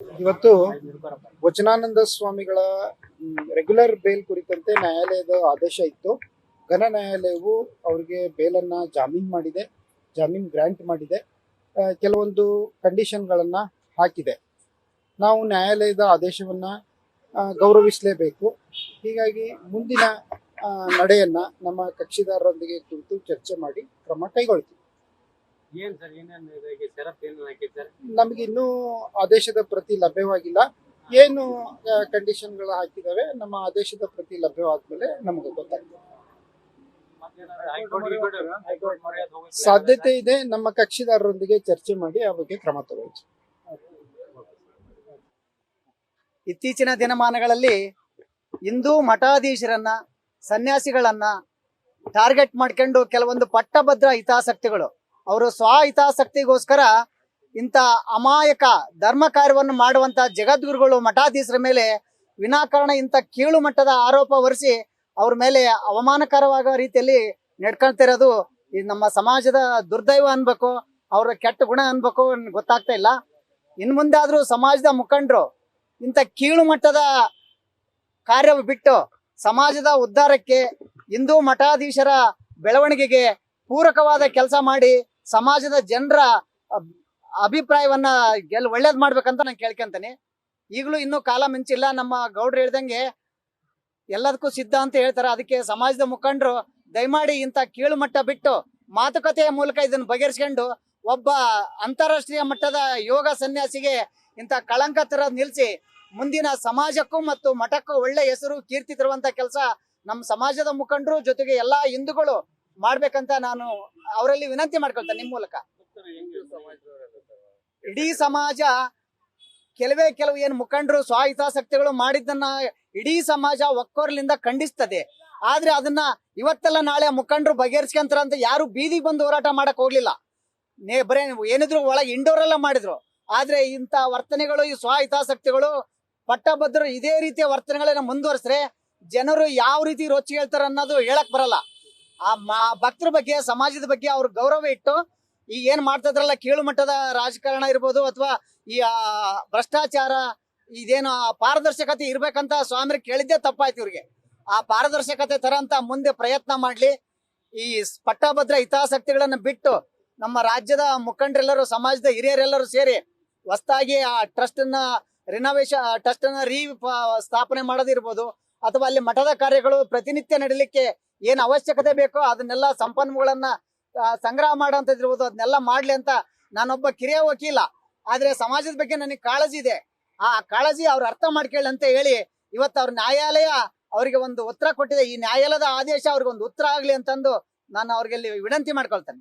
ಇವತ್ತು ವಚನಾನಂದ ಸ್ವಾಮಿಗಳ regular bale ಕುರಿತಂತೆ ನ್ಯಾಯಾಲಯದ ಆದೇಶ ಇತ್ತು. ಘನ ನ್ಯಾಯಾಲಯವು ಅವರಿಗೆ ಬೇಲನ್ನ ಜಾಮೀನ್ ಗ್ರಾಂಟ್ ಮಾಡಿದೆ. ಕೆಲವೊಂದು ಕಂಡೀಷನ್ಗಳನ್ನ ಹಾಕಿದೆ. ನಾವು ನ್ಯಾಯಾಲಯದ ಆದೇಶವನ್ನ ಗೌರವಿಸಲೇಬೇಕು. ಹೀಗಾಗಿ ಮುಂದಿನ ನಡೆಯನ್ನ ನಮ್ಮ ಕಕ್ಷಿದಾರರೊಂದಿಗೆ ಕುರಿತು ಚರ್ಚೆ ಮಾಡಿ ಕ್ರಮ ಕೈಗೊಳ್ತೀವಿ. ನಮಗೆ ಇನ್ನೂ ಆದೇಶದ ಪ್ರತಿ ಲಭ್ಯವಾಗಿಲ್ಲ. ಏನು ಕಂಡೀಷನ್ಗಳು ಹಾಕಿದಾವೆ, ನಮ್ಮ ಆದೇಶದ ಪ್ರತಿ ಲಭ್ಯವಾದ್ಮೇಲೆ ನಮಗೆ ಗೊತ್ತಾಗ್ತದೆ. ಸಾಧ್ಯತೆ ಇದೆ. ನಮ್ಮ ಕಕ್ಷಿದಾರರೊಂದಿಗೆ ಚರ್ಚೆ ಮಾಡಿ ಆ ಬಗ್ಗೆ ಕ್ರಮ ತಗೊಳ್ತೀವಿ. ಇತ್ತೀಚಿನ ದಿನಮಾನಗಳಲ್ಲಿ ಹಿಂದೂ ಮಠಾಧೀಶರನ್ನ, ಸನ್ಯಾಸಿಗಳನ್ನ ಟಾರ್ಗೆಟ್ ಮಾಡ್ಕೊಂಡು ಕೆಲವೊಂದು ಪಟ್ಟಭದ್ರ ಹಿತಾಸಕ್ತಿಗಳು ಅವರು ಸ್ವ ಹಿತಾಸಕ್ತಿಗೋಸ್ಕರ ಇಂಥ ಅಮಾಯಕ ಧರ್ಮ ಕಾರ್ಯವನ್ನು ಮಾಡುವಂತ ಜಗದ್ಗುರುಗಳು ಮಠಾಧೀಶರ ಮೇಲೆ ವಿನಾಕಾರಣ ಇಂಥ ಕೀಳು ಮಟ್ಟದ ಆರೋಪ ಹೊರಿಸಿ ಅವ್ರ ಮೇಲೆ ಅವಮಾನಕರವಾಗೋ ರೀತಿಯಲ್ಲಿ ನಡ್ಕೊಳ್ತಿರೋದು ಈ ನಮ್ಮ ಸಮಾಜದ ದುರ್ದೈವ ಅನ್ಬೇಕು, ಅವ್ರ ಕೆಟ್ಟ ಗುಣ ಅನ್ಬೇಕು ಗೊತ್ತಾಗ್ತಾ ಇಲ್ಲ. ಇನ್ ಮುಂದೆ ಆದ್ರೂ ಸಮಾಜದ ಮುಖಂಡರು ಇಂಥ ಕೀಳು ಮಟ್ಟದ ಕಾರ್ಯ ಬಿಟ್ಟು ಸಮಾಜದ ಉದ್ಧಾರಕ್ಕೆ, ಹಿಂದೂ ಮಠಾಧೀಶರ ಬೆಳವಣಿಗೆಗೆ ಪೂರಕವಾದ ಕೆಲಸ ಮಾಡಿ ಸಮಾಜದ ಜನರ ಅಭಿಪ್ರಾಯವನ್ನ ಒಳ್ಳೇದ್ ಮಾಡ್ಬೇಕಂತ ನಾನು ಕೇಳ್ಕೊಂತೀನಿ. ಈಗಲೂ ಇನ್ನೂ ಕಾಲ ಮಿಂಚಿಲ್ಲ. ನಮ್ಮ ಗೌಡ್ರು ಹೇಳ್ದಂಗೆ ಎಲ್ಲದಕ್ಕೂ ಸಿದ್ಧ ಅಂತ ಹೇಳ್ತಾರೆ. ಅದಕ್ಕೆ ಸಮಾಜದ ಮುಖಂಡರು ದಯಮಾಡಿ ಇಂಥ ಕೀಳು ಮಟ್ಟ ಬಿಟ್ಟು ಮಾತುಕತೆಯ ಮೂಲಕ ಇದನ್ನು ಬಗೆಹರಿಸ್ಕೊಂಡು ಒಬ್ಬ ಅಂತಾರಾಷ್ಟ್ರೀಯ ಮಟ್ಟದ ಯೋಗ ಸನ್ಯಾಸಿಗೆ ಇಂಥ ಕಳಂಕ ತರ ನಿಲ್ಸಿ ಮುಂದಿನ ಸಮಾಜಕ್ಕೂ ಮತ್ತು ಮಠಕ್ಕೂ ಒಳ್ಳೆ ಹೆಸರು ಕೀರ್ತಿ ತರುವಂತ ಕೆಲಸ ನಮ್ಮ ಸಮಾಜದ ಮುಖಂಡರು ಜೊತೆಗೆ ಎಲ್ಲಾ ಹಿಂದೂಗಳು ಮಾಡ್ಬೇಕಂತ ನಾನು ಅವರಲ್ಲಿ ವಿನಂತಿ ಮಾಡ್ಕೊಳ್ತೇನೆ ನಿಮ್ ಮೂಲಕ. ಇಡೀ ಸಮಾಜ ಕೆಲವು ಏನು ಮುಖಂಡರು ಸ್ವಹಿತಾಸಕ್ತಿಗಳು ಮಾಡಿದ್ದನ್ನ ಇಡೀ ಸಮಾಜ ಒಕ್ಕೊರ್ಲಿಂದ ಖಂಡಿಸ್ತದೆ. ಆದ್ರೆ ಅದನ್ನ ಇವತ್ತೆಲ್ಲ ನಾಳೆ ಮುಖಂಡರು ಬಗೆಹರಿಸ್ಕೊಂತಾರ ಅಂತ ಯಾರು ಬೀದಿಗೆ ಬಂದು ಹೋರಾಟ ಮಾಡಕ್ ಹೋಗ್ಲಿಲ್ಲ. ಬರೇ ಏನಿದ್ರು ಒಳಗೆ ಇಂಡೋರೆಲ್ಲ ಮಾಡಿದ್ರು. ಆದ್ರೆ ಇಂಥ ವರ್ತನೆಗಳು, ಈ ಸ್ವಹಿತಾಸಕ್ತಿಗಳು ಪಟ್ಟಭದ್ರರು ಇದೇ ರೀತಿಯ ವರ್ತನೆಗಳನ್ನ ಮುಂದುವರಿಸ್ರೆ ಜನರು ಯಾವ ರೀತಿ ರೊಚ್ಚಿ ಹೇಳ್ತಾರ ಅನ್ನೋದು ಹೇಳಕ್ ಬರಲ್ಲ. ಆ ಭಕ್ತರ ಬಗ್ಗೆ, ಸಮಾಜದ ಬಗ್ಗೆ ಅವ್ರ ಗೌರವ ಇಟ್ಟು ಈಗ ಏನ್ ಮಾಡ್ತಾ ಇದ್ರಲ್ಲ ಕೀಳು ಮಟ್ಟದ ರಾಜಕಾರಣ ಇರ್ಬೋದು ಅಥವಾ ಈ ಭ್ರಷ್ಟಾಚಾರ, ಇದೇನು ಪಾರದರ್ಶಕತೆ ಇರ್ಬೇಕಂತ ಸ್ವಾಮಿ ಕೇಳಿದ್ದೆ ತಪ್ಪಾಯ್ತು. ಇವ್ರಿಗೆ ಆ ಪಾರದರ್ಶಕತೆ ತರ ಅಂತ ಮುಂದೆ ಪ್ರಯತ್ನ ಮಾಡ್ಲಿ. ಈ ಪಟ್ಟಭದ್ರ ಹಿತಾಸಕ್ತಿಗಳನ್ನ ಬಿಟ್ಟು ನಮ್ಮ ರಾಜ್ಯದ ಮುಖಂಡರೆಲ್ಲರೂ, ಸಮಾಜದ ಹಿರಿಯರೆಲ್ಲರೂ ಸೇರಿ ಹೊಸದಾಗಿ ಆ ಟ್ರಸ್ಟ್ ಅನ್ನ ಟ್ರಸ್ಟ್ ಅನ್ನ ಸ್ಥಾಪನೆ ಮಾಡೋದಿರ್ಬೋದು ಅಥವಾ ಅಲ್ಲಿ ಮಠದ ಕಾರ್ಯಗಳು ಪ್ರತಿನಿತ್ಯ ನಡೀಲಿಕ್ಕೆ ಏನ್ ಅವಶ್ಯಕತೆ ಬೇಕೋ ಅದನ್ನೆಲ್ಲ ಸಂಪನ್ಮೂಲಗಳನ್ನ ಸಂಗ್ರಹ ಮಾಡೋಂಥದ್ದಿರ್ಬೋದು, ಅದನ್ನೆಲ್ಲ ಮಾಡ್ಲಿ ಅಂತ ನಾನೊಬ್ಬ ಕಿರಿಯ ವಕೀಲ. ಆದ್ರೆ ಸಮಾಜದ ಬಗ್ಗೆ ನನಗೆ ಕಾಳಜಿ ಇದೆ. ಆ ಕಾಳಜಿ ಅವ್ರು ಅರ್ಥ ಮಾಡ್ಕೊಳ್ಳಿ ಅಂತ ಹೇಳಿ ಇವತ್ತು ಅವ್ರ ನ್ಯಾಯಾಲಯ ಅವರಿಗೆ ಒಂದು ಉತ್ತರ ಕೊಟ್ಟಿದೆ. ಈ ನ್ಯಾಯಾಲಯದ ಆದೇಶ ಅವ್ರಿಗೆ ಒಂದು ಉತ್ತರ ಆಗ್ಲಿ ಅಂತಂದು ನಾನು ಅವ್ರಿಗೆ ವಿನಂತಿ ಮಾಡ್ಕೊಳ್ತೇನೆ.